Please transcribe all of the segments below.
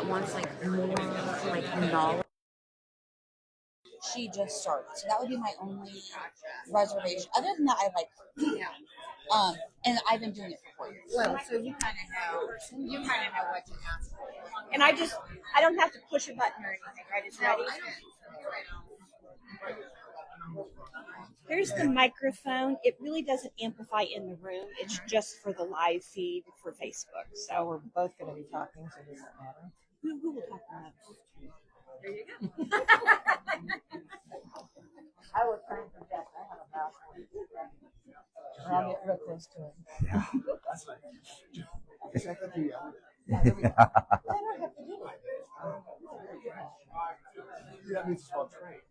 that wants like more like knowledge, she just started. So that would be my only reservation. Other than that, I like and I've been doing it for 4 years. Well, so you kind of know what to ask for. And I don't have to push a button or anything, right? It's ready. Here's the microphone. It really doesn't amplify in the room. It's just for the live feed for Facebook. So we're both going to be talking, so does that matter? Who will talk about? There you go. I was trying to project. I have a password. I'll get real close to it. Yeah. That's fine. Is that the I don't have to do it. That means it's called train.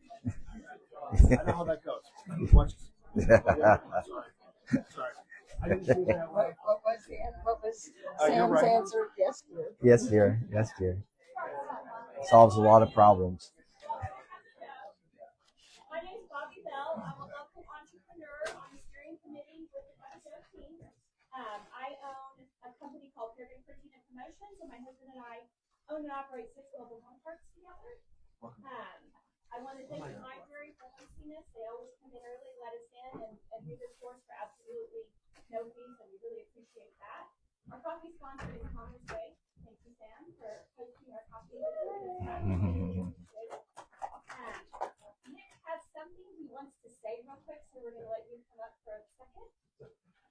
I know how that goes. Watch this. Sorry. I didn't see that way. What was Sam's right. Answer? Yes, dear. Yes, dear. Yes, dear. Solves a lot of problems. My name is Bobby Bell. I'm a local entrepreneur on the steering committee with the Mexico team. I own a company called Printing and Promotions, and my husband and I own and operate 6 mobile home parks together. I want to thank the library for hosting us. They always come in early, let us in, and do this course for absolutely no fees, and we really appreciate that. Our coffee sponsor is Commerce Way. Thank you, Sam, for hosting our coffee. Nick has something he wants to say real quick, so we're going to let you come up for a second.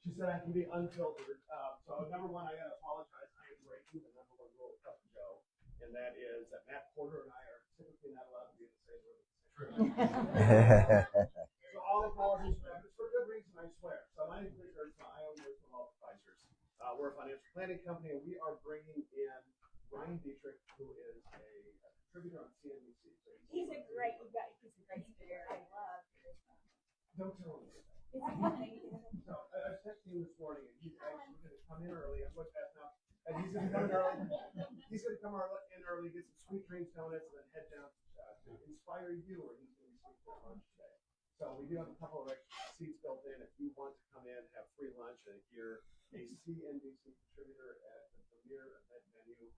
She said I can be unfiltered. So number one, I got to apologize. I am breaking the number one rule of Cup and Joe, and that is that Matt Porter and I are typically not allowed to be in the same room. So all apologies for that. It's for good reason, I swear. So my name is Richard. I own Wisdom Wealth Advisors. We're a financial planning company, and we are bringing in Ryan Dietrich, who is a contributor on CNBC. So he's a great speaker. I love his Don't tell him. So I was texting him this morning, and he's actually going to come in early. I'm looking at now, and he's going to come in early. He's going to come in early, get some Sweet Dreams donuts, and then head down to Inspire You, where he's going to be speaking for lunch today. So we do have a couple of extra seats built in. If you want to come in and have free lunch, and if you're a CNBC contributor at the premier event venue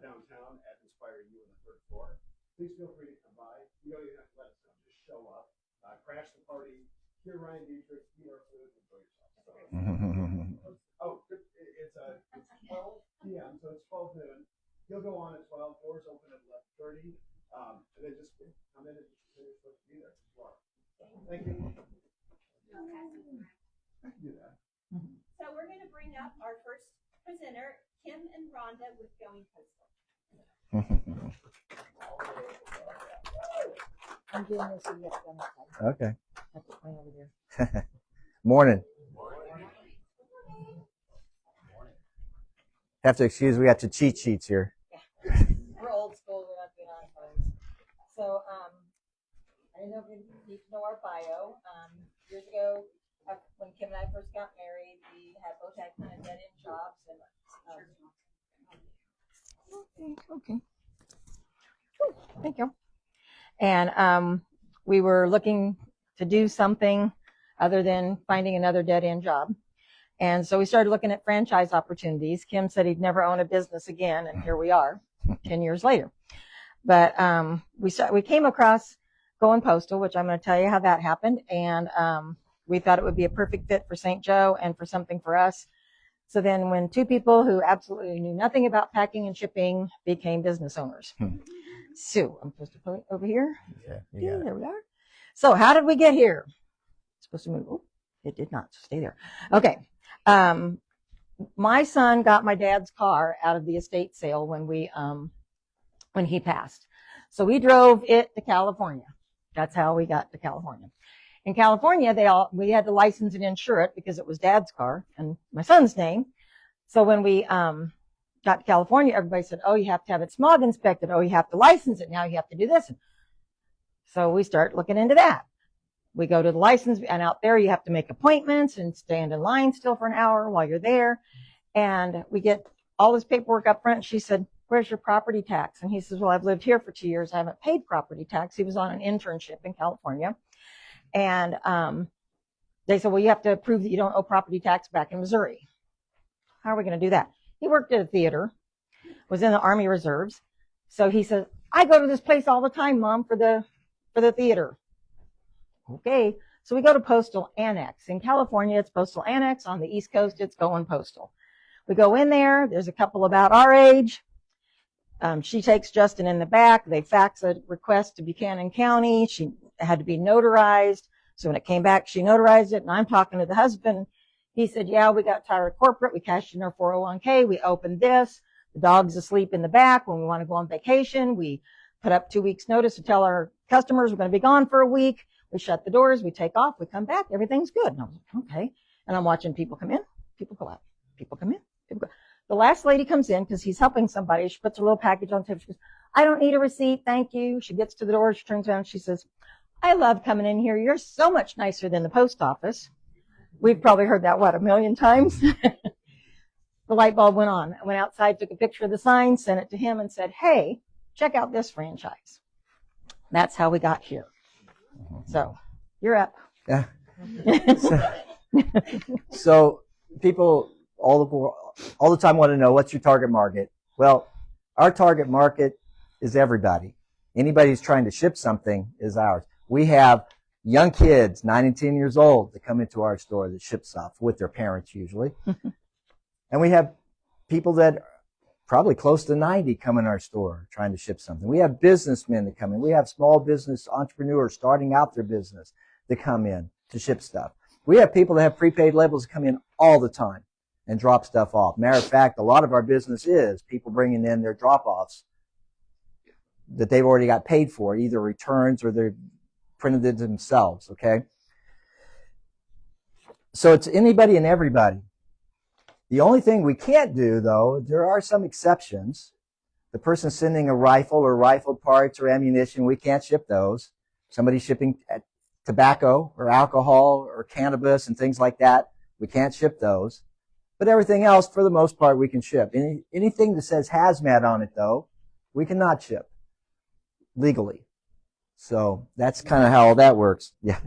downtown at Inspire You on the 3rd floor, please feel free to come by. You don't even have to let us know. Just show up, crash the party. Hear Ryan Dietrich, eat our food, and enjoy yourself. It's 12 p.m., so it's 12 noon. He'll go on at 12. Doors open at 11:30. And then just come in and just finish what you be there. Thank you. I can do that. So we're going to bring up our first presenter, Kim and Rhonda with Goin Postal. I'm doing this so you have to go outside. Okay. That's the point over there. Morning. Have to excuse, we got your cheat sheets here. We're old school. We're not being on phones. So, I don't know if you need to know our bio. Years ago, when Kim and I first got married, we both had kind of dead-end jobs. Okay. Thank you. And we were looking to do something other than finding another dead-end job. And so we started looking at franchise opportunities. Kim said he'd never own a business again, and here we are 10 years later. But we came across Goin Postal, which I'm going to tell you how that happened. And we thought it would be a perfect fit for St. Joe and for something for us. So then when 2 people who absolutely knew nothing about packing and shipping became business owners. So I'm supposed to put it over here. Yeah, there we are. So how did we get here? It's supposed to move. Oh, it did not. So stay there. Okay. My son got my dad's car out of the estate sale when he passed. So we drove it to California. That's how we got to California. In California, we had to license and insure it because it was dad's car and my son's name. So when we got to California, everybody said, oh, you have to have it smog inspected. Oh, you have to license it. Now you have to do this. So we start looking into that. We go to the license, and out there you have to make appointments and stand in line still for an hour while you're there. And we get all this paperwork up front. She said, where's your property tax? And he says, well, I've lived here for 2 years. I haven't paid property tax. He was on an internship in California. And they said, well, you have to prove that you don't owe property tax back in Missouri. How are we going to do that? He worked at a theater, was in the Army Reserves, So he says, I go to this place all the time, Mom, for the theater. Okay. So we go to Postal Annex. In California, it's Postal Annex. On the East Coast, it's Goin Postal. We go in there. There's a couple about our age. She takes Justin in the back. They fax a request to Buchanan County. She had to be notarized. So when it came back, she notarized it. And I'm talking to the husband. He said, yeah, we got tired of corporate. We cashed in our 401k. We opened this. The dog's asleep in the back. When we want to go on vacation, we put up 2 weeks notice to tell our customers we're going to be gone for a week. We shut the doors. We take off. We come back. Everything's good. And I was like, okay. And I'm watching people come in. People go out. People come in. People go. The last lady comes in because he's helping somebody. She puts a little package on the table. She goes, I don't need a receipt. Thank you. She gets to the door. She turns around. She says, I love coming in here. You're so much nicer than the post office. We've probably heard that, 1 million times? The light bulb went on. I went outside, took a picture of the sign, sent it to him, and said, hey, check out this franchise. That's how we got here. So, you're up. Yeah. So people all the time want to know, what's your target market? Well, our target market is everybody. Anybody who's trying to ship something is ours. We have young kids, 9 and 10 years old, that come into our store that ship stuff with their parents usually. And we have people that probably close to 90 come in our store trying to ship something. We have businessmen that come in. We have small business entrepreneurs starting out their business that come in to ship stuff. We have people that have prepaid labels that come in all the time and drop stuff off. Matter of fact, a lot of our business is people bringing in their drop-offs that they've already got paid for, either returns or they're printed it themselves, okay? So it's anybody and everybody. The only thing we can't do, though, there are some exceptions. The person sending a rifle or rifle parts or ammunition, we can't ship those. Somebody shipping tobacco or alcohol or cannabis and things like that, we can't ship those. But everything else, for the most part, we can ship. Anything that says hazmat on it, though, we cannot ship legally. So that's kind of how all that works. Yeah.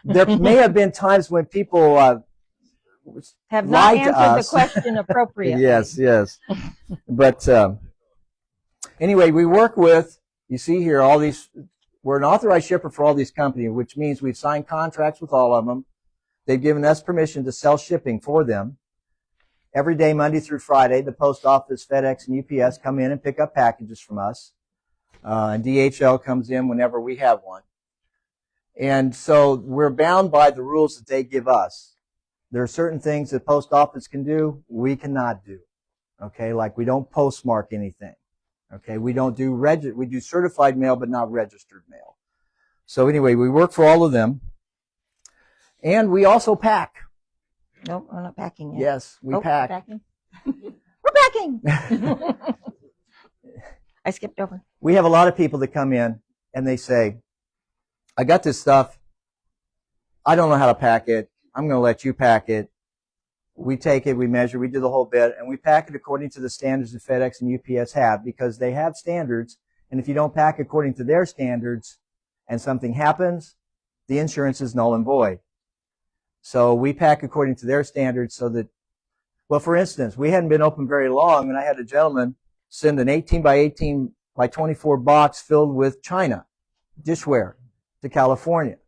There may have been times when people Have not lied to answered the us. question appropriately. Yes. But anyway, we work with, you see here, all these, we're an authorized shipper for all these companies, which means we've signed contracts with all of them. They've given us permission to sell shipping for them. Every day, Monday through Friday, the post office, FedEx, and UPS come in and pick up packages from us. And DHL comes in whenever we have one. And so we're bound by the rules that they give us. There are certain things that post office can do, we cannot do. Okay, like we don't postmark anything. Okay, we don't do we do certified mail, but not registered mail. So anyway, we work for all of them. And we also pack. Nope, we're not packing yet. Yes, we pack. Packing. We're packing. I skipped over. We have a lot of people that come in and they say, I got this stuff. I don't know how to pack it. I'm going to let you pack it. We take it, we measure, we do the whole bit, and we pack it according to the standards that FedEx and UPS have, because they have standards, and if you don't pack according to their standards and something happens, the insurance is null and void. So we pack according to their standards so that, well, for instance, we hadn't been open very long, and I had a gentleman send an 18 by 18 by 24 box filled with china dishware to California.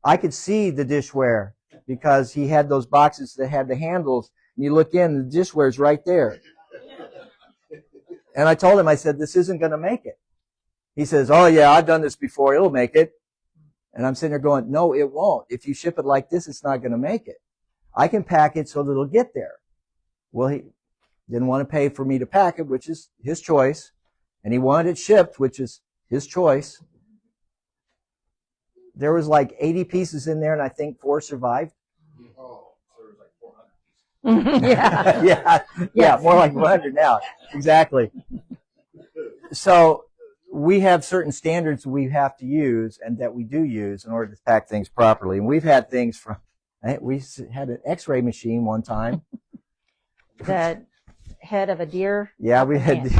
I could see the dishware because he had those boxes that had the handles, and you look in, the dishware's right there. And I told him, I said, this isn't going to make it. He says, oh yeah, I've done this before, it'll make it. And I'm sitting there going, no, it won't. If you ship it like this, it's not going to make it. I can pack it so that it'll get there. Well, he didn't want to pay for me to pack it, which is his choice. And he wanted it shipped, which is his choice. There was like 80 pieces in there, and I think 4 survived. Oh, so there's like 400 pieces. Yeah. Yeah, more like 100 now. Exactly. So we have certain standards we have to use and that we do use in order to pack things properly. And we've had things from, we had an x-ray machine one time. The head of a deer. Yeah, we had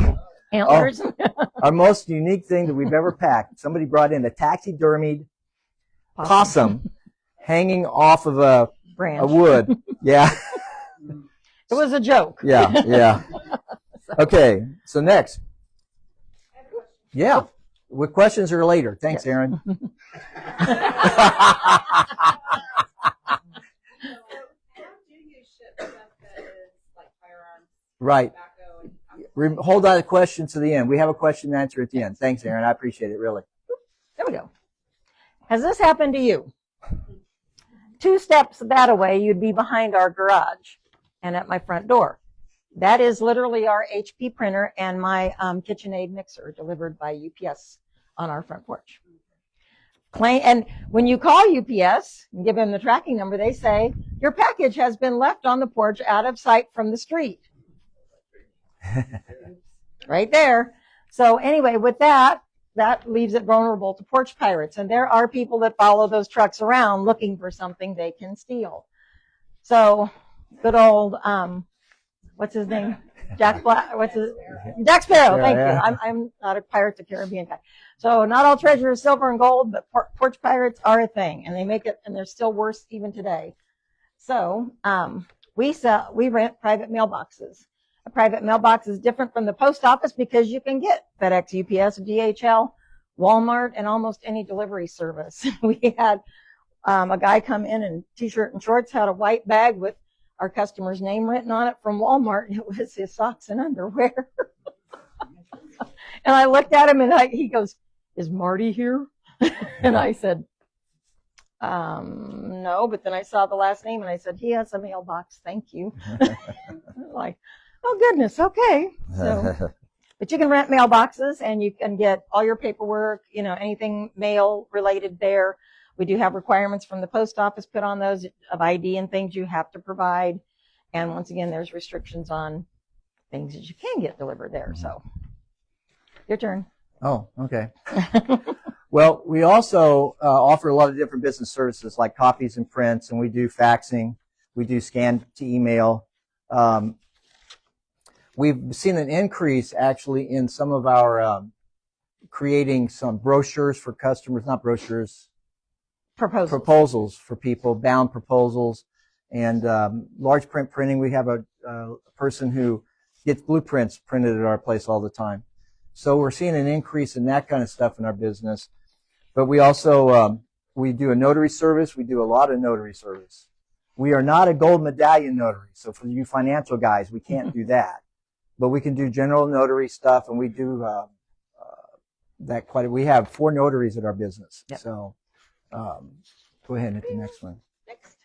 Antlers. our most unique thing that we've ever packed. Somebody brought in a taxidermied possum hanging off of a Branch. wood. Yeah. It was a joke. Yeah, yeah. Okay, so next. Yeah. What questions are later? Thanks, Aaron. How do you ship stuff that is like firearms, Right. tobacco, and Hold on a question to the end. We have a question and answer at the end. Thanks, Aaron. I appreciate it, really. There we go. Has this happened to you? 2 steps that away, you'd be behind our garage and at my front door. That is literally our HP printer and my KitchenAid mixer delivered by UPS on our front porch. And when you call UPS and give them the tracking number, they say, your package has been left on the porch out of sight from the street. Right there. So anyway, with that leaves it vulnerable to porch pirates. And there are people that follow those trucks around looking for something they can steal. So good old, what's his name? Jack Sparrow. Thank you. I'm not a Pirates of the Caribbean guy. So not all treasure is silver and gold, but porch pirates are a thing, and they make it, and they're still worse even today. So we rent private mailboxes. A private mailbox is different from the post office because you can get FedEx, UPS, DHL, Walmart, and almost any delivery service. We had a guy come in t-shirt and shorts, had a white bag with our customer's name written on it from Walmart. It was his socks and underwear. And I looked at him and he goes, is Marty here? And I said, no, but then I saw the last name and I said, he has a mailbox. Thank you. Like, oh goodness. Okay. So, but you can rent mailboxes and you can get all your paperwork, anything mail related there. We do have requirements from the post office put on those of ID and things you have to provide. And once again, there's restrictions on things that you can get delivered there. So your turn. Oh, okay. Well, we also offer a lot of different business services like copies and prints, and we do faxing. We do scan to email. We've seen an increase actually in some of our creating some brochures for customers, not brochures, proposals for people, bound proposals, and large print printing. We have a person who gets blueprints printed at our place all the time. So we're seeing an increase in that kind of stuff in our business. But we also, we do a notary service. We do a lot of notary service. We are not a gold medallion notary. So for you financial guys, we can't do that. But we can do general notary stuff, and we do that quite a We have 4 notaries at our business. Yep. So go ahead and hit the next one. Next.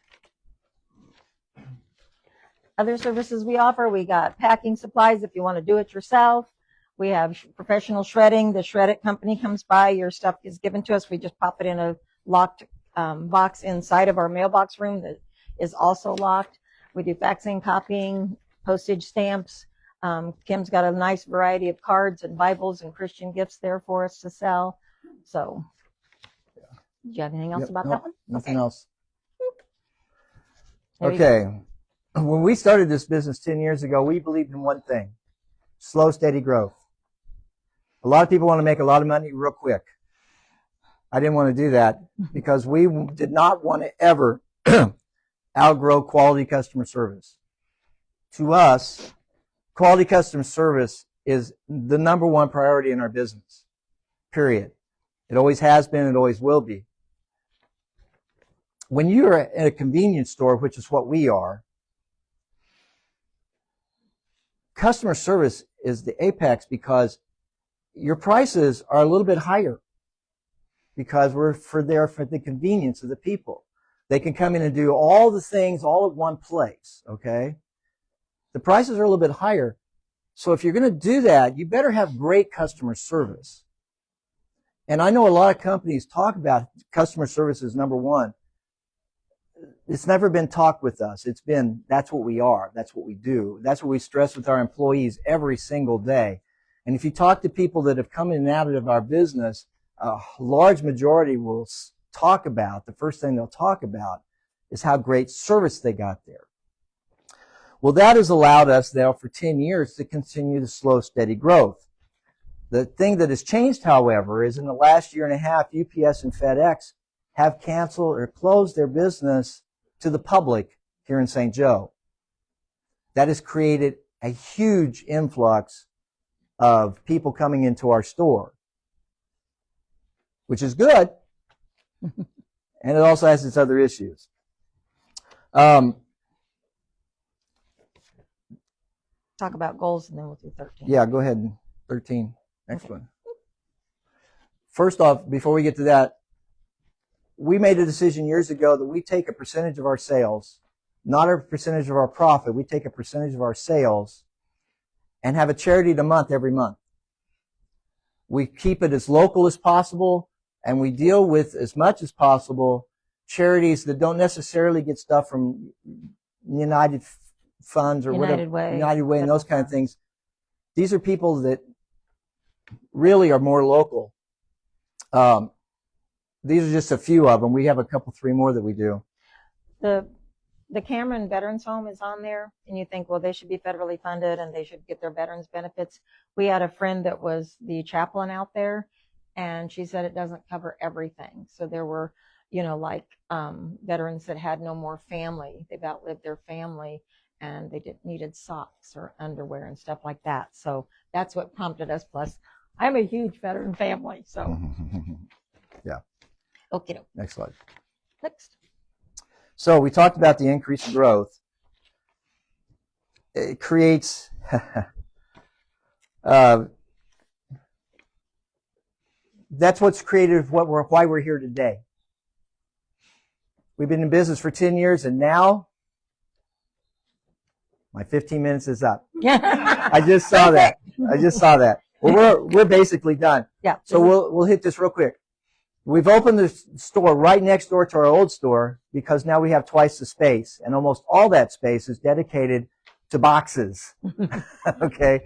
Other services we offer, we got packing supplies if you want to do it yourself. We have professional shredding. The shred it company comes by. Your stuff is given to us. We just pop it in a locked box inside of our mailbox room that is also locked. We do faxing, copying, postage stamps. Kim's got a nice variety of cards and Bibles and Christian gifts there for us to sell. So, do you have anything else about that one? Nothing else. Okay. When we started this business 10 years ago, we believed in one thing: slow, steady growth. A lot of people want to make a lot of money real quick. I didn't want to do that because we did not want to ever outgrow quality customer service. To us, quality customer service is the number one priority in our business, period. It always has been, it always will be. When you're at a convenience store, which is what we are, customer service is the apex because your prices are a little bit higher because we're there for the convenience of the people. They can come in and do all the things all at one place, okay? The prices are a little bit higher. So if you're going to do that, you better have great customer service. And I know a lot of companies talk about customer service as number one. It's never been talked with us. It's been, that's what we are. That's what we do. That's what we stress with our employees every single day. And if you talk to people that have come in and out of our business, a large majority will talk about, the first thing they'll talk about is how great service they got there. Well, that has allowed us now for 10 years to continue the slow, steady growth. The thing that has changed, however, is in the last year and a half, UPS and FedEx have canceled or closed their business to the public here in St. Joe. that has created a huge influx of people coming into our store, which is good, and it also has its other issues. Talk about goals, and then we'll do 13. Yeah, go ahead. 13. Next Okay. one. First off, before we get to that, we made a decision years ago that we take a percentage of our sales, not a percentage of our profit, we take a percentage of our sales and have a charity of the month every month. We keep it as local as possible, and we deal with, as much as possible, charities that don't necessarily get stuff from United Funds or United whatever, Way, United Way, and those federal kind of things. These are people that really are more local. These are just a few of them. We have a couple, three more that we do. The Cameron Veterans Home is on there, and you think, well, they should be federally funded and they should get their veterans benefits. We had a friend that was the chaplain out there, and she said it doesn't cover everything. So there were, like veterans that had no more family. They've outlived their family, and they needed socks or underwear and stuff like that. So that's what prompted us. Plus, I'm a huge veteran family, so. Yeah. Okay. Next slide. Next. So we talked about the increased growth. It creates that's what's created why we're here today. We've been in business for 10 years, and now my 15 minutes is up. I just saw that. Well, we're basically done. Yeah. So we'll hit this real quick. We've opened the store right next door to our old store because now we have twice the space, and almost all that space is dedicated to boxes. Okay.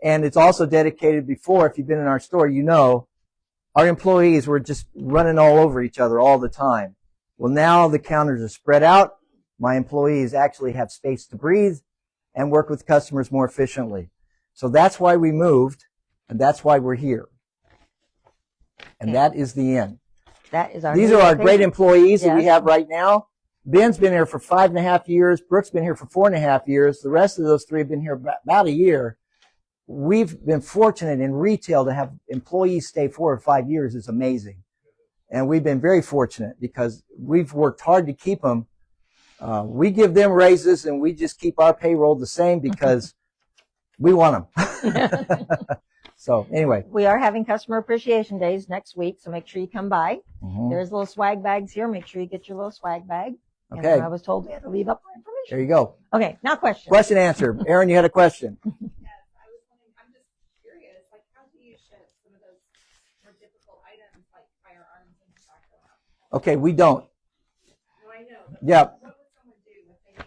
And it's also dedicated before, if you've been in our store, our employees were just running all over each other all the time. Well, now the counters are spread out. My employees actually have space to breathe and work with customers more efficiently. So that's why we moved, and that's why we're here. And that is the end. These are our great employees that we have right now. Ben's been here for 5.5 years. Brooke's been here for 4.5 years. The rest of those three have been here about a year. We've been fortunate in retail to have employees stay 4 or 5 years is amazing. And we've been very fortunate because we've worked hard to keep them. We give them raises, and we just keep our payroll the same because we want them. So anyway. We are having customer appreciation days next week, so make sure you come by. Mm-hmm. There's little swag bags here. Make sure you get your little swag bag. Okay. And I was told we had to leave up our information. There you go. Okay, now question. Question answer. Aaron, you had a question. Yes, I was wondering, I'm just curious, like, how do you ship some of those more difficult items like firearms and tobacco? Okay, we don't. No, I know. But Yeah. what would someone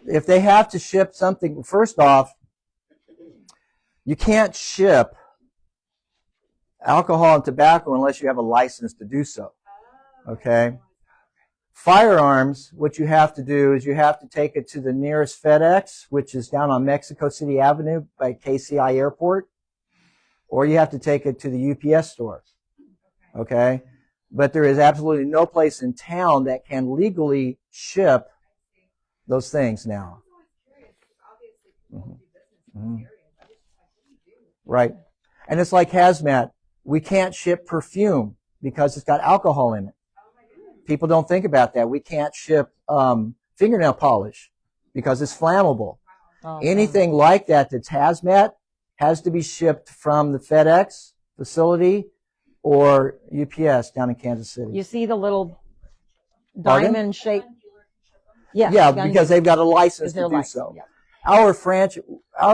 do If they have to ship something, first off, you can't ship alcohol and tobacco unless you have a license to do so. Okay? Firearms, what you have to do is you have to take it to the nearest FedEx, which is down on Mexico City Avenue by KCI Airport, or you have to take it to the UPS store. Okay? But there is absolutely no place in town that can legally ship those things now. Mm-hmm. Right. And it's like hazmat. We can't ship perfume because it's got alcohol in it. People don't think about that. We can't ship fingernail polish because it's flammable. Anything like that that's hazmat has to be shipped from the FedEx facility or UPS down in Kansas City. You see the little Pardon? diamond shape. Yeah, because they've got a license to do so. Yeah. Our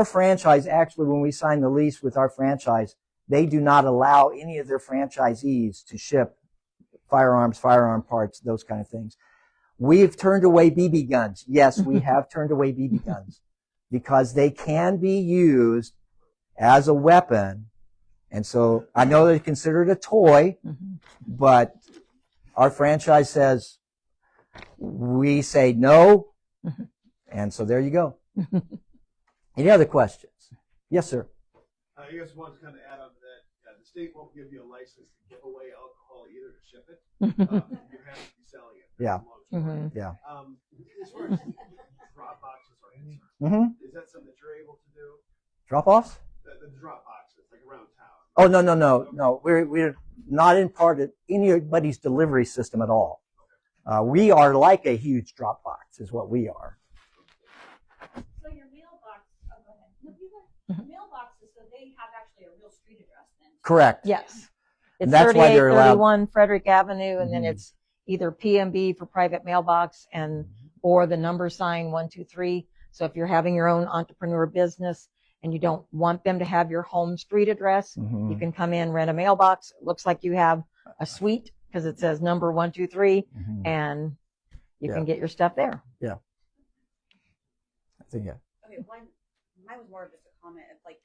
franchise, actually, when we sign the lease with our franchise, they do not allow any of their franchisees to ship firearms, firearm parts, those kind of things. We've turned away BB guns. Yes, we have turned away BB guns because they can be used as a weapon. And so I know they consider it a toy, but our franchise says, we say no. And so there you go. Any other questions? Yes, sir. I guess one to kind of add on to that. The state won't give you a license to give away alcohol either to ship it. You have to be selling it. Yeah. That's a long story. Yeah. As far as drop boxes are concerned, is that that something that you're able to do? Drop-offs? The drop boxes, like around town. Oh, no. We're not in part of anybody's delivery system at all. We are like a huge drop box is what we are. So your mailbox, oh, go ahead. No, you go ahead. Mailboxes, so they have actually a real street address then. Correct. Yes. It's And that's why they're allowed- 3831 Frederick Avenue, and then Mhm. it's either PMB for private mailbox and or the number sign 123. So if you're having your own entrepreneur business and you don't want them to have your home street address, Mhm. you can come in, rent a mailbox. It looks like you have a suite because it says number 123, Mhm. and you Yeah. can get your stuff there. I think, yeah. Okay, mine was more of just a comment of like,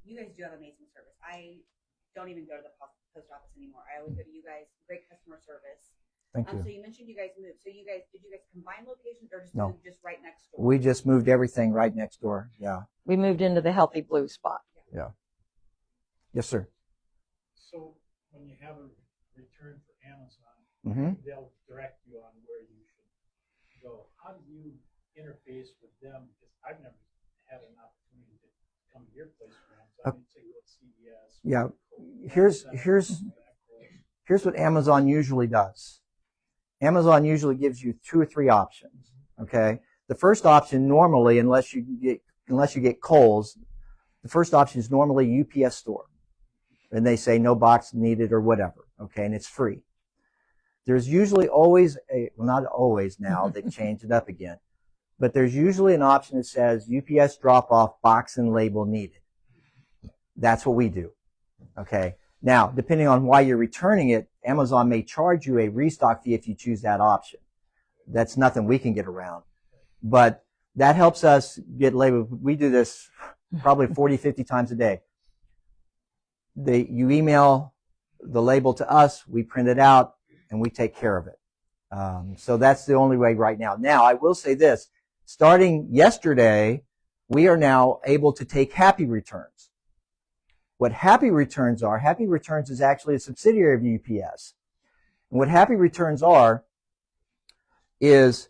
you guys do have amazing service. I don't even go to the post office anymore. I always go to you guys. Great customer service. Thank So you. you mentioned you guys moved. So did you guys combine locations or just No. move just right next door? We just moved everything right next door. Yeah. We moved into the Healthy Blue spot. Yes, sir. So when you have a return for Amazon, Mm-hmm. they'll direct you on where you should go. How do you interface with them? Because I've never had an opportunity to come to your place for Amazon. I didn't say go to CVS. Yeah. Here's what Amazon usually does. Amazon usually gives you 2 or 3 options. Okay. The first option normally, unless you get Kohl's, the first option is normally UPS store. And they say no box needed or whatever. Okay. And it's free. There's usually always well, not always now, they've changed it up again. But there's usually an option that says UPS drop off box and label needed. That's what we do. Okay. Now, depending on why you're returning it, Amazon may charge you a restock fee if you choose that option. That's nothing we can get around. But that helps us get label. We do this probably 40, 50 times a day. You email the label to us, we print it out, and we take care of it. So that's the only way right now. Now, I will say this. Starting yesterday, we are now able to take Happy Returns. What Happy Returns are, Happy Returns is actually a subsidiary of UPS. And what Happy Returns are is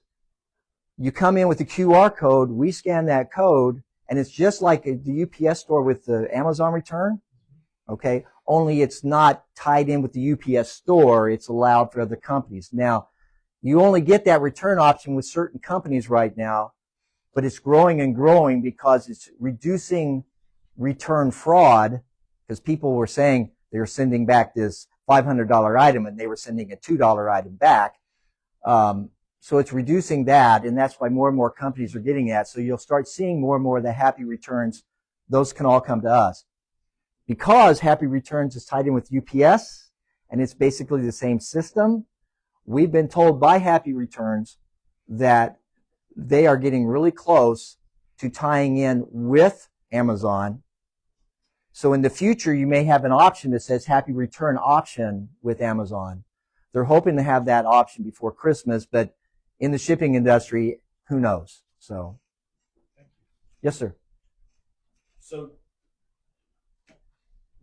you come in with the QR code, we scan that code, and it's just like the UPS store with the Amazon return, okay? Only it's not tied in with the UPS store. It's allowed for other companies. Now, you only get that return option with certain companies right now, but it's growing and growing because it's reducing return fraud, because people were saying they were sending back this $500 item and they were sending a $2 item back. So it's reducing that, and that's why more and more companies are getting that. So you'll start seeing more and more of the Happy Returns. Those can all come to us. Because Happy Returns is tied in with UPS, and it's basically the same system, we've been told by Happy Returns that they are getting really close to tying in with Amazon. So in the future, you may have an option that says Happy Return option with Amazon. They're hoping to have that option before Christmas, but in the shipping industry, who knows? So, yes, sir. So,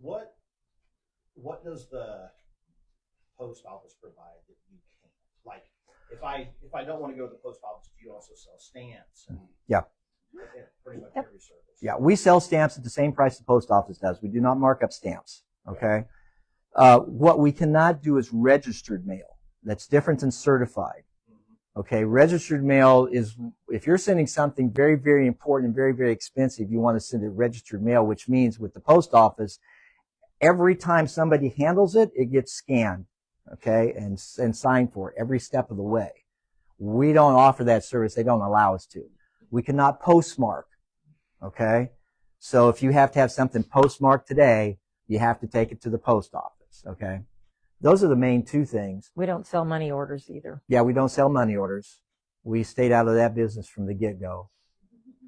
what does the post office provide that you can't? Like, if I don't want to go to the post office, do you also sell stamps? And Yeah. Pretty much every service. Yeah, we sell stamps at the same price the post office does. We do not mark up stamps. Okay. What we cannot do is registered mail. That's different than certified. Okay, registered mail is, if you're sending something very, very important and very, very expensive, you want to send it registered mail, which means with the post office, every time somebody handles it, it gets scanned, okay, and signed for every step of the way. We don't offer that service. They don't allow us to. We cannot postmark, okay? So if you have to have something postmarked today, you have to take it to the post office, okay? Those are the main 2 things. We don't sell money orders either. Yeah, we don't sell money orders. We stayed out of that business from the get-go.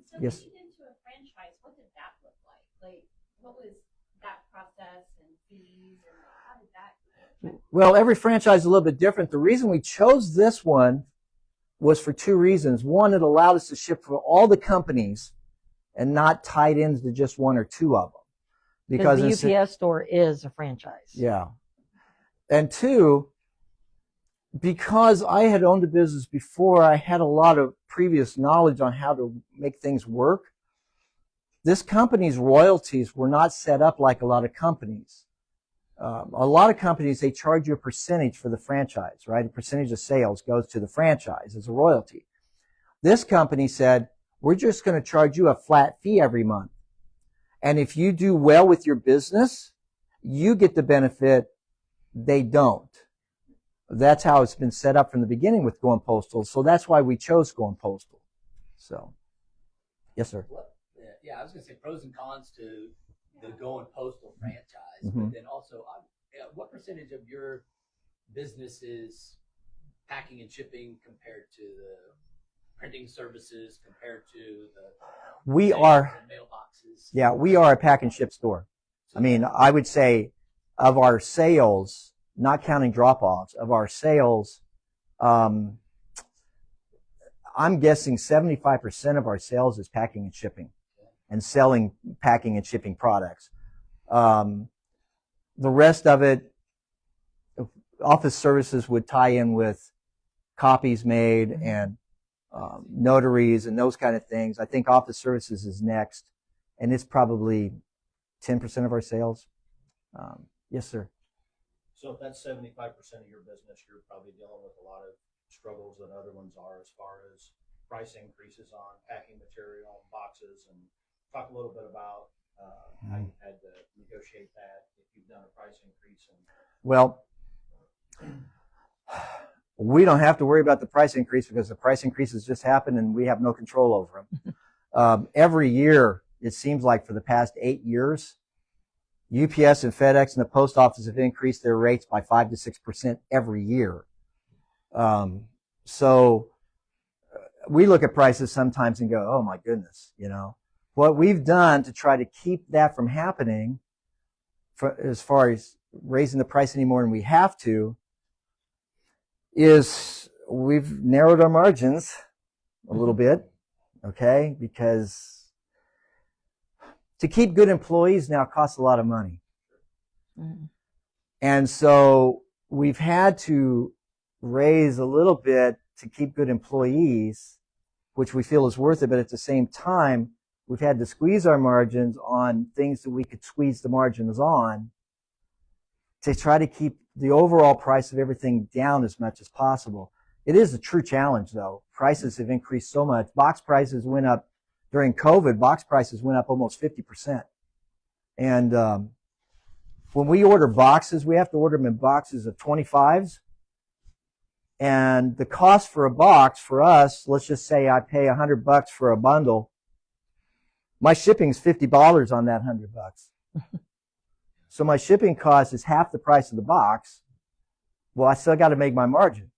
So Yes. getting into a franchise, what did that look like? Like, what was that process and fees, and how did that? Well, every franchise is a little bit different. The reason we chose this one was for 2 reasons. One, it allowed us to ship for all the companies and not tied into just 1 or 2 of them. Because the UPS store is a franchise. Yeah. And 2, because I had owned a business before, I had a lot of previous knowledge on how to make things work. this company's royalties were not set up like a lot of companies. A lot of companies, they charge you a percentage for the franchise, right? A percentage of sales goes to the franchise as a royalty. This company said, we're just going to charge you a flat fee every month. And if you do well with your business, you get the benefit, they don't. That's how it's been set up from the beginning with Goin Postal. So that's why we chose Goin Postal. So, yes, sir. Yeah, I was going to say pros and cons to the Goin Postal franchise, Mhm. but then also, what percentage of your business is packing and shipping compared to the printing services, compared to the We are, mailboxes? yeah, we are a pack and ship store. I mean, I would say of our sales, not counting drop-offs, of our sales, I'm guessing 75% of our sales is packing and shipping and selling packing and shipping products. The rest of it, office services would tie in with copies made and notaries and those kind of things. I think office services is next, and it's probably 10% of our sales. Yes, sir. So if that's 75% of your business, you're probably dealing with a lot of struggles that other ones are as far as price increases on packing material, boxes, and talk a little bit about how you had to negotiate that if you've done a price increase. Well, we don't have to worry about the price increase because the price increases just happen and we have no control over them. Every year, it seems like for the past 8 years, UPS and FedEx and the post office have increased their rates by 5 to 6% every year. So we look at prices sometimes and go, oh my goodness, you know. What we've done to try to keep that from happening, as far as raising the price any more than we have to, is we've narrowed our margins a little bit, okay? Because to keep good employees now costs a lot of money. Mm-hmm. And so we've had to raise a little bit to keep good employees, which we feel is worth it, but at the same time, we've had to squeeze our margins on things that we could squeeze the margins on to try to keep the overall price of everything down as much as possible. It is a true challenge, though. Prices have increased so much. Box prices went up during COVID. Box prices went up almost 50%. And when we order boxes, we have to order them in boxes of 25s. And the cost for a box for us, let's just say I pay $100 for a bundle. My shipping's $50 on that $100. So my shipping cost is half the price of the box. Well, I still got to make my margin.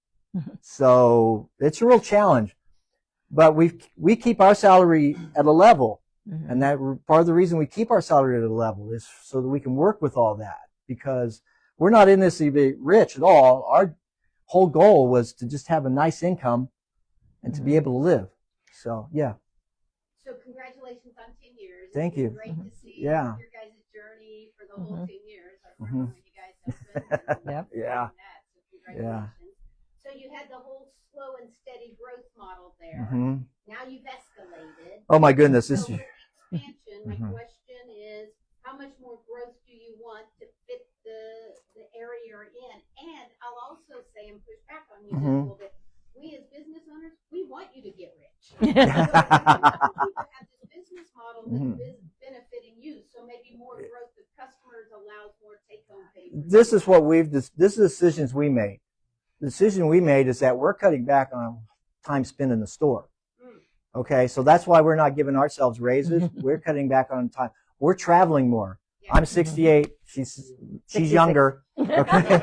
So it's a real challenge. But we keep our salary at a level. And that part of the reason we keep our salary at a level is so that we can work with all that. Because we're not in this to be rich at all. Our whole goal was to just have a nice income and to be able to live. So, yeah. So congratulations on 10 years. Thank you. Great to see Yeah. your guys' journey for the whole 10 years. I remember when you guys opened. Yep. Yeah. That, so congratulations. So you had the whole slow and steady growth model there. Mm-hmm. Now you've escalated. Oh my goodness. So This with expansion, my Mhm. question is, how much more growth do you want to fit the area you're in? And I'll also say and push back on you just a little bit. We as business owners, we want you to get rich. So you have this business model that's benefiting you. So maybe more growth of customers allows more take-home pay. this is what this is the decisions we made. The decision we made is that we're cutting back on time spent in the store. Okay, so that's why we're not giving ourselves raises. We're cutting back on time. We're traveling more. Yeah. I'm 68. She's 66. younger. Okay.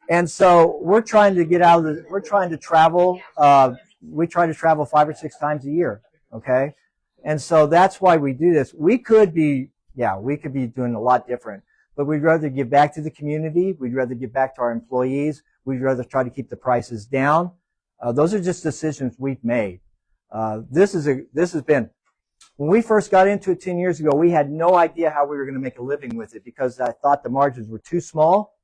And so we're trying to get out of we're trying to travel. We try to travel 5 or 6 times a year. Okay. And so that's why we do this. We could be doing a lot different, but we'd rather give back to the community. We'd rather give back to our employees. We'd rather try to keep the prices down. Those are just decisions we've made. This has been, when we first got into it 10 years ago, we had no idea how we were going to make a living with it because I thought the margins were too small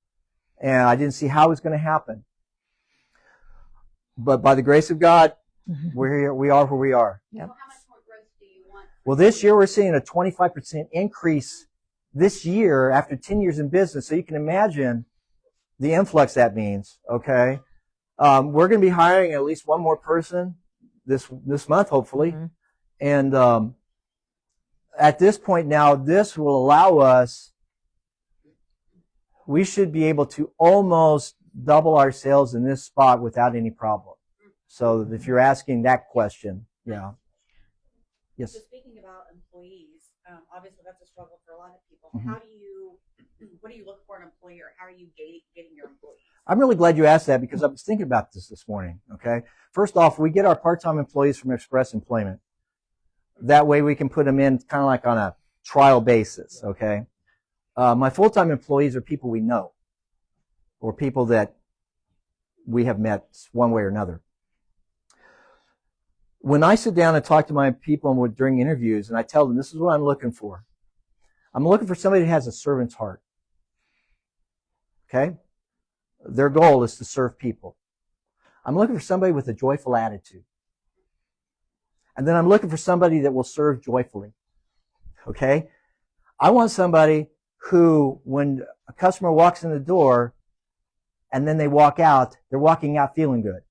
and I didn't see how it was going to happen. but by the grace of God, we are where we are. So how much more growth do you want? Well, this year we're seeing a 25% increase this year after 10 years in business. So you can imagine the influx that means, okay? We're going to be hiring at least one more person this month, hopefully. Mm-hmm. And at this point now, this will allow us, we should be able to almost double our sales in this spot without any problem. So if you're asking that question, yeah. Yes. So speaking about employees, obviously that's a struggle for a lot of people. Mhm. What do you look for in an employer? How are you getting your employees? I'm really glad you asked that because I was thinking about this morning, okay? First off, we get our part-time employees from Express Employment. That way we can put them in kind of like on a trial basis, okay? My full-time employees are people we know or people that we have met one way or another. When I sit down and talk to my people during interviews and I tell them this is what I'm looking for, I'm looking for somebody that has a servant's heart, okay? Their goal is to serve people. I'm looking for somebody with a joyful attitude. And then I'm looking for somebody that will serve joyfully. Okay? I want somebody who, when a customer walks in the door and then they walk out, they're walking out feeling good.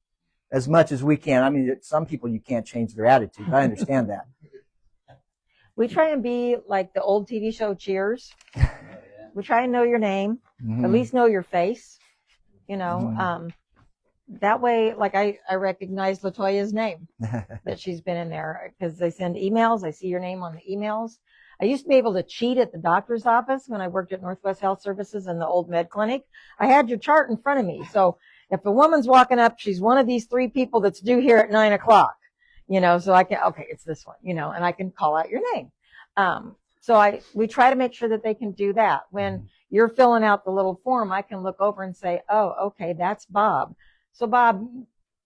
As much as we can. I mean, some people you can't change their attitude. I understand that. We try and be like the old TV show Cheers. We try and know your name, at least know your face. You know, that way, like I recognize LaToya's name that she's been in there because they send emails. I see your name on the emails. I used to be able to cheat at the doctor's office when I worked at Northwest Health Services in the old med clinic. I had your chart in front of me. So if a woman's walking up, she's one of these 3 people that's due here at 9 o'clock, you know, so I can, okay, it's this one, you know, and I can call out your name. So we try to make sure that they can do that. When you're filling out the little form, I can look over and say, oh, okay, that's Bob. So Bob,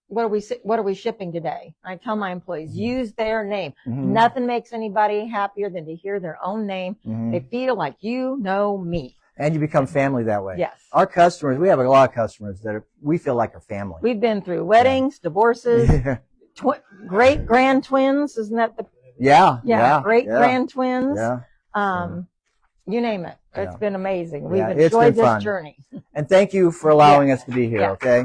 what are we shipping today? I tell my employees, use their name. Nothing makes anybody happier than to hear their own name. They feel like you know me. And you become family that way. Yes. Our customers, we have a lot of customers that we feel like are family. We've been through weddings, divorces, great grand twins. Isn't that the? Yeah. Great grand twins. Yeah. You name it. It's been amazing. We've It's enjoyed been this fun. journey. And thank you for allowing us to be here, Yeah. okay?